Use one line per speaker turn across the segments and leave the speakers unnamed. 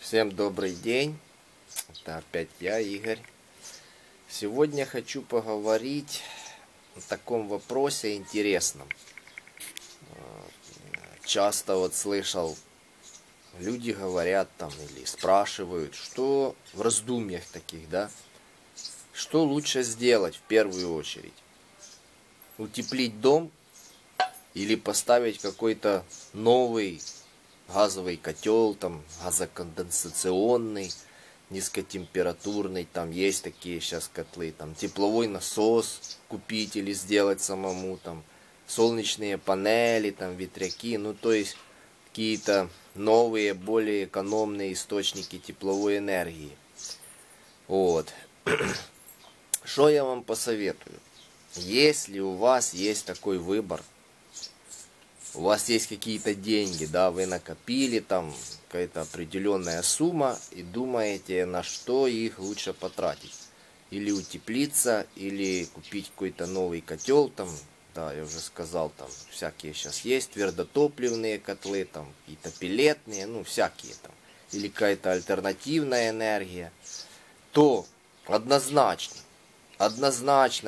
Всем добрый день, это опять я, Игорь. Сегодня хочу поговорить о таком вопросе интересном. Часто вот слышал, люди говорят там или спрашивают, что в раздумьях таких, да, что лучше сделать в первую очередь? Утеплить дом или поставить какой-то новый газовый котел, там газоконденсационный, низкотемпературный, там есть такие сейчас котлы, там тепловой насос купить или сделать самому, там солнечные панели, там ветряки, ну то есть какие-то новые, более экономные источники тепловой энергии. Вот. Что я вам посоветую? Если у вас есть такой выбор, у вас есть какие-то деньги, да, вы накопили, там какая-то определенная сумма и думаете, на что их лучше потратить. Или утеплиться, или купить какой-то новый котел, там, да, я уже сказал, там всякие сейчас есть, твердотопливные котлы, там какие-то пеллетные, ну всякие там, или какая-то альтернативная энергия, то однозначно,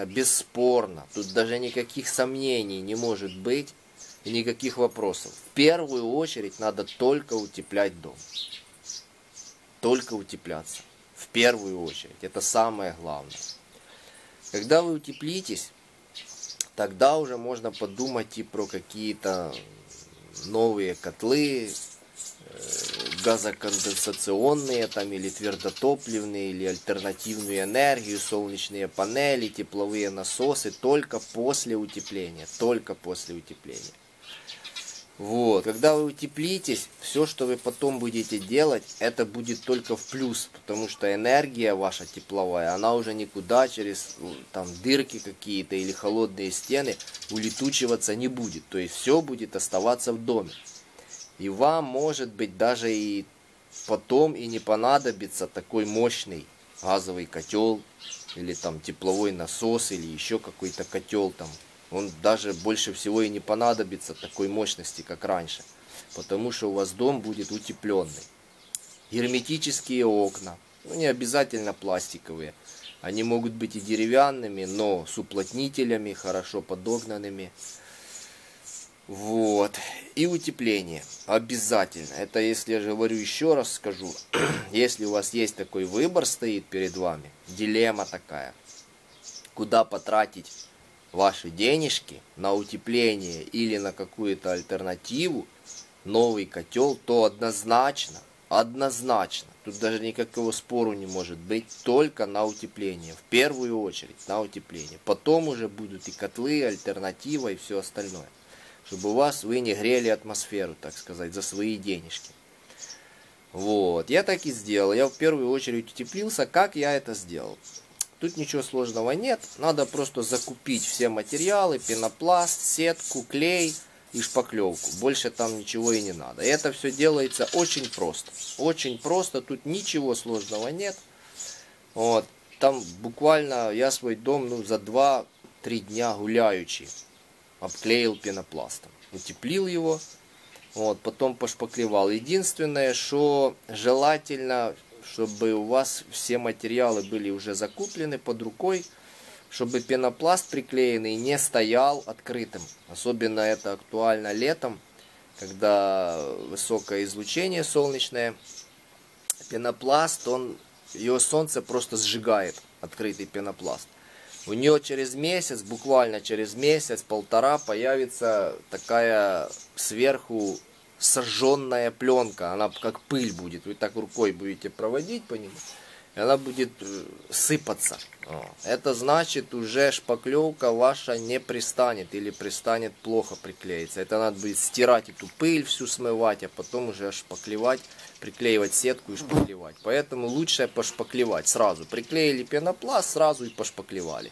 бесспорно, тут даже никаких сомнений не может быть, и никаких вопросов. В первую очередь надо только утеплять дом. Только утепляться. В первую очередь. Это самое главное. Когда вы утеплитесь, тогда уже можно подумать и про какие-то новые котлы, газоконденсационные там, или твердотопливные, или альтернативную энергию, солнечные панели, тепловые насосы, только после утепления. Только после утепления. Вот, когда вы утеплитесь, все, что вы потом будете делать, это будет только в плюс, потому что энергия ваша тепловая, она уже никуда через там дырки какие-то или холодные стены улетучиваться не будет. То есть все будет оставаться в доме. И вам, может быть, даже и потом и не понадобится такой мощный газовый котел, или там тепловой насос, или еще какой-то котел там. Он даже больше всего и не понадобится такой мощности, как раньше. Потому что у вас дом будет утепленный. Герметические окна. Ну, не обязательно пластиковые. Они могут быть и деревянными, но с уплотнителями, хорошо подогнанными. Вот. И утепление. Обязательно. Это, если я же говорю, еще раз скажу. Если у вас есть такой выбор стоит перед вами, дилемма такая. Куда потратить ваши денежки на утепление или на какую-то альтернативу, новый котел, то однозначно, тут даже никакого спору не может быть, только на утепление, в первую очередь на утепление. Потом уже будут и котлы, альтернатива и все остальное, чтобы вы не грели атмосферу, так сказать, за свои денежки. Вот, я так и сделал, я в первую очередь утеплился. Как я это сделал? Тут ничего сложного нет, надо просто закупить все материалы, пенопласт, сетку, клей и шпаклевку. Больше там ничего и не надо. И это все делается очень просто. Очень просто, тут ничего сложного нет. Вот, там буквально я свой дом за 2-3 дня гуляючи обклеил пенопластом. Утеплил его, вот, потом пошпаклевал. Единственное, что желательно, чтобы у вас все материалы были уже закуплены под рукой, чтобы пенопласт приклеенный не стоял открытым. Особенно это актуально летом, когда высокое излучение солнечное. Пенопласт, его солнце просто сжигает, открытый пенопласт. У нее через месяц, буквально через месяц-полтора появится такая сверху сожженная пленка, она как пыль будет, вы так рукой будете проводить по нему, и она будет сыпаться. Это значит, уже шпаклевка ваша не пристанет или пристанет плохо приклеиться. Это надо будет стирать эту пыль, всю смывать, а потом уже шпаклевать, приклеивать сетку и шпаклевать. Поэтому лучше пошпаклевать сразу. Приклеили пенопласт, сразу и пошпаклевали.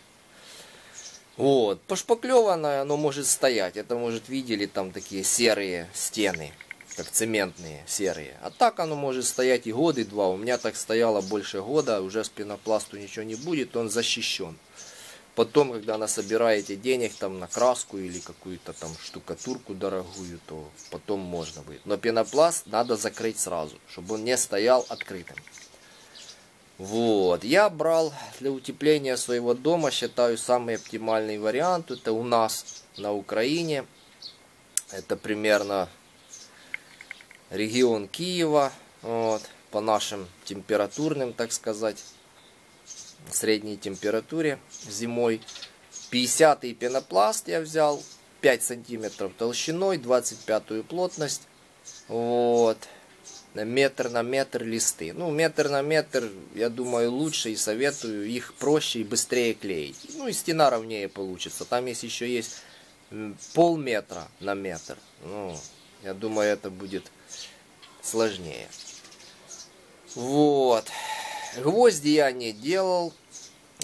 Вот, пошпаклеванное оно может стоять. Это, может, видели там такие серые стены, как цементные, серые. А так оно может стоять и год, и два. У меня так стояло больше года, уже с пенопласту ничего не будет, он защищен. потом, когда насобираете денег там на краску или какую-то там штукатурку дорогую, то потом можно будет. Но пенопласт надо закрыть сразу, чтобы он не стоял открытым. Вот, я брал для утепления своего дома, считаю, самый оптимальный вариант. Это у нас на Украине. Это примерно регион Киева, вот, по нашим температурным, так сказать, средней температуре зимой. 50-й пенопласт я взял, 5 сантиметров толщиной, 25-ю плотность. Вот. Метр на метр листы. Ну, метр на метр, я думаю, лучше, и советую, их проще и быстрее клеить. Ну, и стена ровнее получится. Там еще есть полметра на метр. Ну, я думаю, это будет сложнее. Вот. Гвозди я не делал,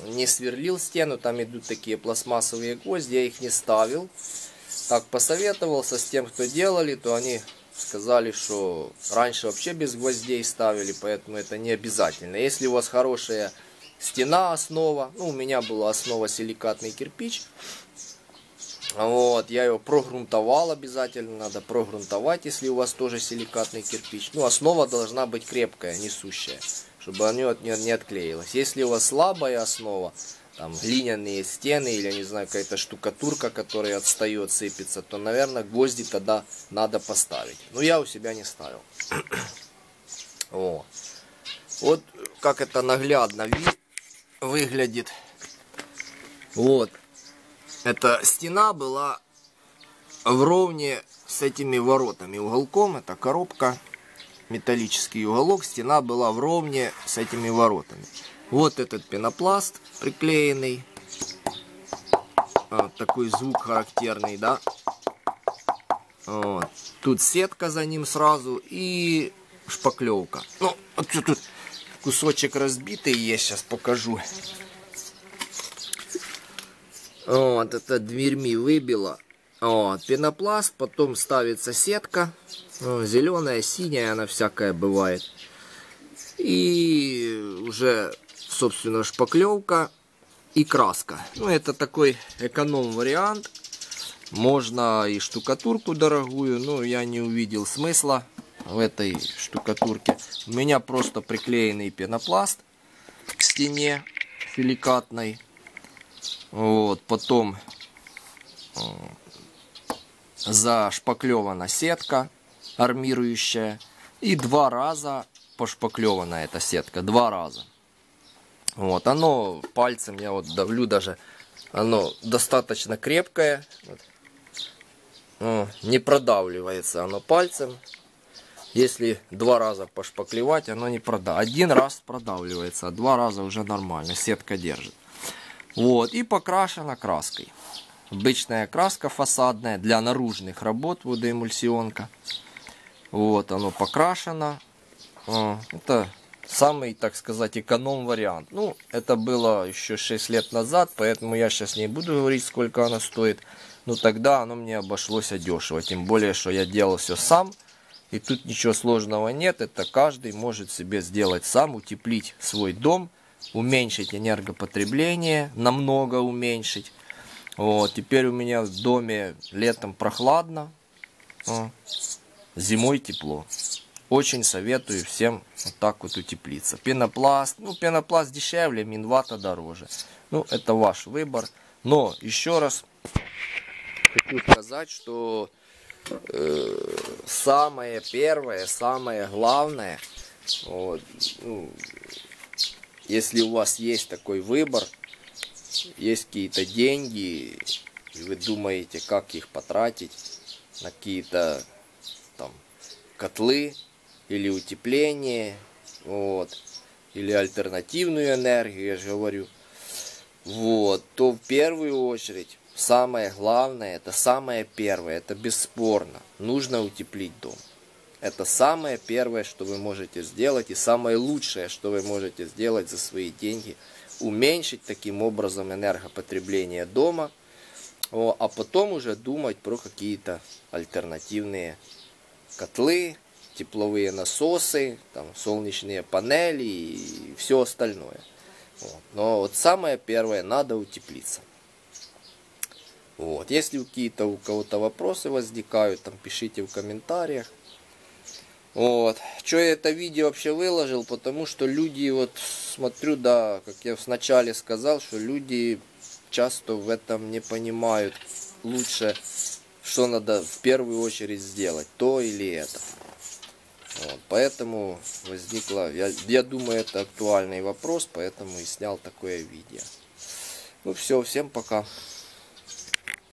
не сверлил стену. Там идут такие пластмассовые гвозди, я их не ставил. Так посоветовался с тем, кто делали, то они сказали, что раньше вообще без гвоздей ставили, поэтому это не обязательно. Если у вас хорошая стена, основа, ну, у меня была основа силикатный кирпич, вот, я его прогрунтовал обязательно, надо прогрунтовать, если у вас тоже силикатный кирпич. Ну, основа должна быть крепкая, несущая, чтобы она не отклеилась. Если у вас слабая основа, там глиняные стены или, я не знаю, какая-то штукатурка, которая отстает, сыпется, то, наверное, гвозди тогда надо поставить. Но я у себя не ставил. Вот как это наглядно выглядит. Вот. Эта стена была вровне с этими воротами. Уголком, это коробка, металлический уголок, стена была вровне с этими воротами. Вот этот пенопласт приклеенный. Вот такой звук характерный, да. Вот. Тут сетка за ним сразу и шпаклевка. Ну, вот тут кусочек разбитый есть, сейчас покажу. Вот, это дверьми выбило. Вот, пенопласт, потом ставится сетка. Зеленая, синяя, она всякая бывает. И уже, собственно, шпаклевка и краска. Ну, это такой эконом-вариант. Можно и штукатурку дорогую, но я не увидел смысла в этой штукатурке. У меня просто приклеенный пенопласт к стене силикатной. Вот, потом зашпаклевана сетка армирующая. И 2 раза пошпаклевана эта сетка. 2 раза. Вот, оно пальцем, я вот давлю даже, оно достаточно крепкое. Вот. Не продавливается оно пальцем. Если 2 раза пошпаклевать, оно не продавливается. 1 раз продавливается, а 2 раза уже нормально, сетка держит. Вот, и покрашена краской. Обычная краска фасадная для наружных работ, водоэмульсионка. Вот, оно покрашено. Это самый, так сказать, эконом-вариант. Ну, это было еще 6 лет назад, поэтому я сейчас не буду говорить, сколько оно стоит. Но тогда оно мне обошлось дешево. Тем более, что я делал все сам. И тут ничего сложного нет. Это каждый может себе сделать сам, утеплить свой дом. Уменьшить энергопотребление, намного уменьшить. Вот, теперь у меня в доме летом прохладно, зимой тепло. Очень советую всем вот так вот утеплиться. Пенопласт, ну, пенопласт дешевле, минвата дороже. Ну, это ваш выбор. Но еще раз хочу сказать, что самое первое, самое главное, вот, ну, если у вас есть такой выбор, есть какие-то деньги, и вы думаете, как их потратить на какие-то там котлы или утепление, вот, или альтернативную энергию, я же говорю, вот, то в первую очередь самое главное, это самое первое, это бесспорно, нужно утеплить дом. Это самое первое, что вы можете сделать, и самое лучшее, что вы можете сделать за свои деньги. Уменьшить таким образом энергопотребление дома, а потом уже думать про какие-то альтернативные котлы, тепловые насосы, там, солнечные панели и все остальное. Вот. Но вот самое первое, надо утеплиться. Вот. Если какие-то у кого-то вопросы возникают, там пишите в комментариях. Вот. Что я это видео вообще выложил? Потому что люди, вот смотрю, да, как я вначале сказал, что люди часто в этом не понимают лучше, что надо в первую очередь сделать, то или это. Вот. Поэтому возникло, я думаю, это актуальный вопрос, поэтому и снял такое видео. Ну все, всем пока.